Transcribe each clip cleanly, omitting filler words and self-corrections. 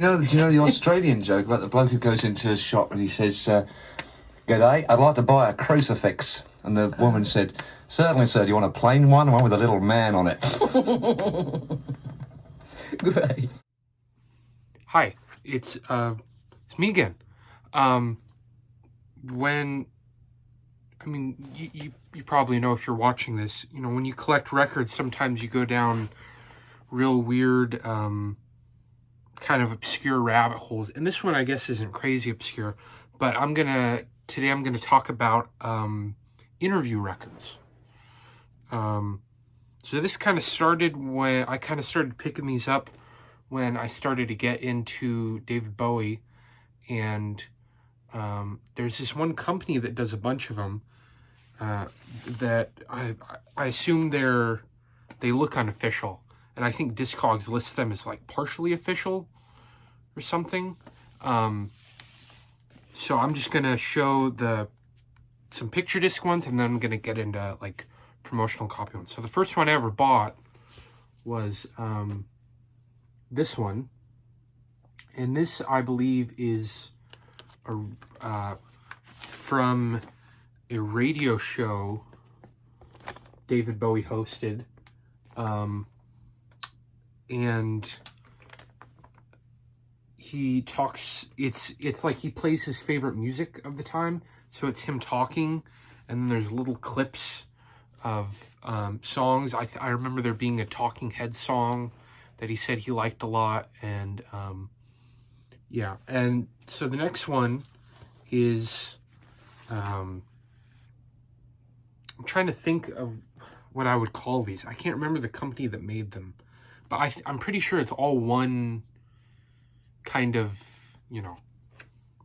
Do you know the Australian joke about the bloke who goes into a shop and he says, "G'day, I'd like to buy a crucifix." And the woman said, "Certainly, sir. Do you want a plain one with a little man on it?" Great. Hi, it's me again. You probably know if you're watching this, when you collect records, sometimes you go down real weird, kind of obscure rabbit holes. And this one, I guess, isn't crazy obscure, but today I'm gonna talk about interview records. So this kind of started when I started picking these up when I started to get into David Bowie, and there's this one company that does a bunch of them that I assume they look unofficial, and I think Discogs lists them as like partially official or something. So I'm just gonna show some picture disc ones, and then I'm gonna get into like promotional copy ones. So the first one I ever bought was this one, and this, I believe, is from a radio show David Bowie hosted, and he talks. It's like he plays his favorite music of the time, so it's him talking, and then there's little clips of songs. I remember there being a Talking Heads song that he said he liked a lot, and yeah. And so the next one is I'm trying to think of what I would call these. I can't remember the company that made them, but I'm pretty sure it's all one kind of,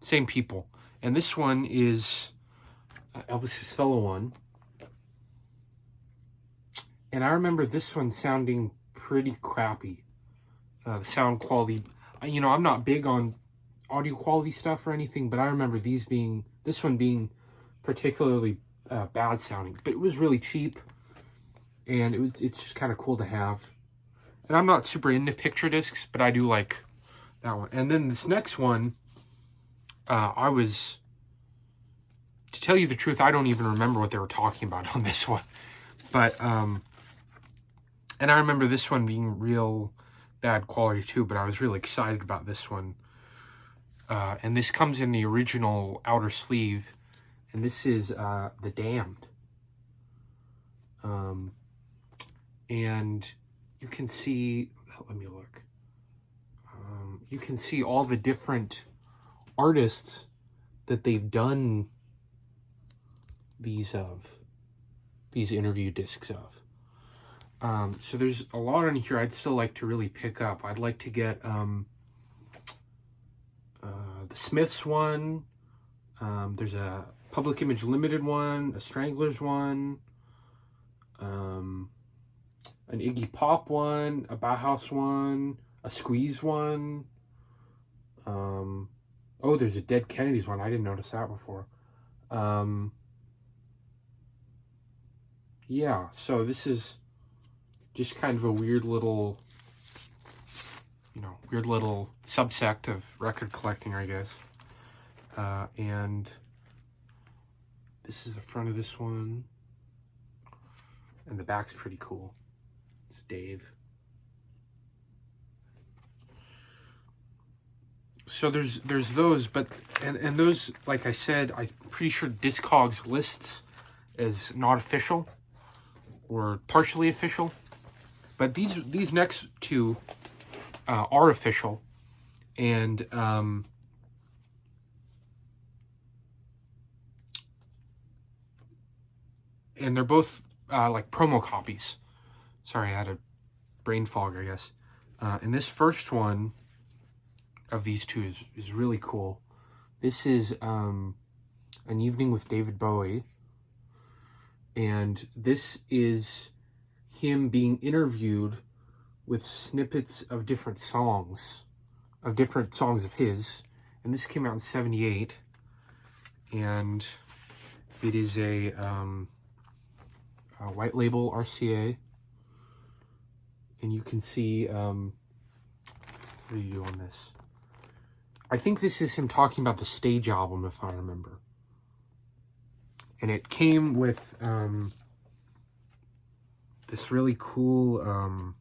same people. And this one is Elvis Costello one. And I remember this one sounding pretty crappy. The sound quality, I'm not big on audio quality stuff or anything, but I remember this one being particularly bad sounding. But it was really cheap, and it's just kind of cool to have. And I'm not super into picture discs, but I do like that one. And then this next one, to tell you the truth, I don't even remember what they were talking about on this one. But and I remember this one being real bad quality too, but I was really excited about this one. And this comes in the original outer sleeve, and this is The Damned. And you can see, let me look. You can see all the different artists that they've done these interview discs of. So there's a lot on here I'd still like to really pick up. I'd like to get the Smiths one. There's a Public Image Limited one, a Stranglers one, an Iggy Pop one, a Bauhaus one, a Squeeze one. Oh, there's a Dead Kennedys one. I didn't notice that before. Yeah, so this is just kind of a weird little subsect of record collecting, I guess. And this is the front of this one, and the back's pretty cool. It's Dave. So there's those, but and those, like I said, I'm pretty sure Discogs lists as not official or partially official. But these next two are official, and they're both like promo copies. Sorry, I had a brain fog, I guess. And this first one of these two is really cool. This is An Evening with David Bowie, and this is him being interviewed with snippets of different songs of his, and this came out in 1978, and it is a white label RCA, and you can see what do you do on this? I think this is him talking about the stage album, if I remember. And it came with this really cool,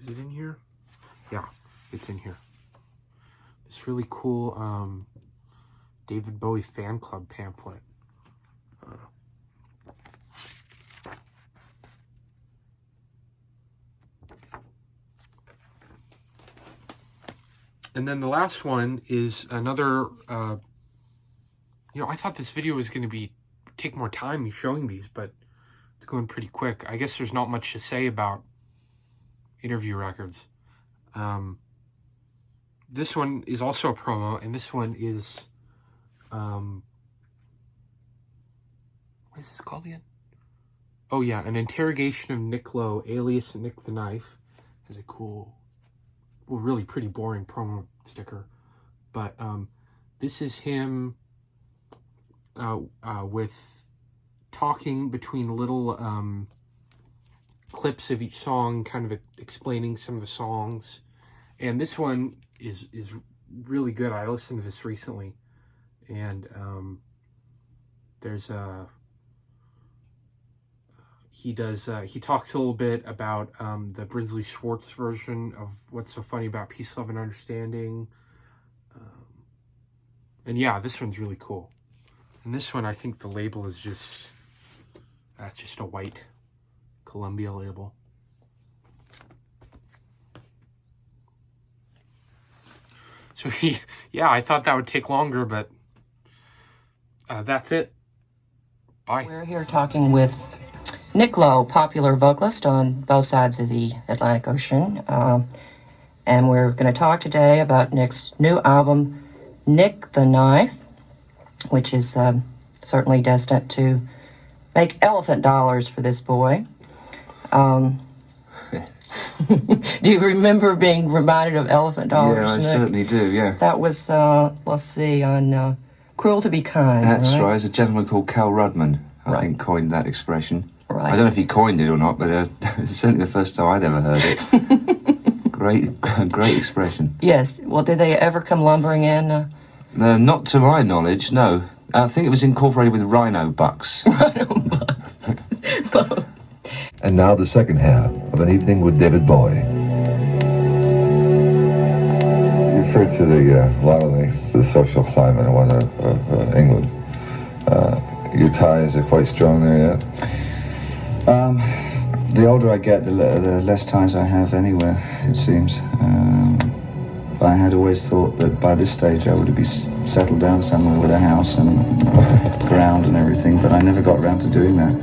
is it in here? Yeah, it's in here. This really cool David Bowie fan club pamphlet. And then the last one is another, I thought this video was going to take more time showing these, but it's going pretty quick. I guess there's not much to say about interview records. This one is also a promo, and this one is, what is this called again? Oh yeah, an interrogation of Nick Lowe, alias Nick the Knife. Has a cool, well, really pretty boring promo sticker. But this is him with talking between little clips of each song, kind of explaining some of the songs. And this one is really good. I listened to this recently, and there's he talks a little bit about the Brinsley Schwartz version of What's So Funny About Peace, Love, and Understanding. And yeah, this one's really cool. And this one, I think the label is just a white Columbia label. So yeah, I thought that would take longer, but that's it. Bye. We're here talking with Nick Lowe, popular vocalist on both sides of the Atlantic Ocean. And we're going to talk today about Nick's new album, Nick the Knife, which is certainly destined to make elephant dollars for this boy. Do you remember being reminded of elephant dollars? Yeah, I Nick? certainly do, yeah. That was, let's see, on Cruel to Be Kind. That's right. There's a gentleman called Cal Rudman, I Right. think, coined that expression. Right. I don't know if he coined it or not, but it's certainly the first time I'd ever heard it. Great expression. Yes. Well, did they ever come lumbering in? Not to my knowledge, no. I think it was incorporated with rhino bucks. And now the second half of An Evening with David Bowie. You refer to a lot of the social climate of England. Your ties are quite strong there yet? The older I get, the less ties I have anywhere, it seems. I had always thought that by this stage I would be settled down somewhere with a house and ground and everything, but I never got around to doing that.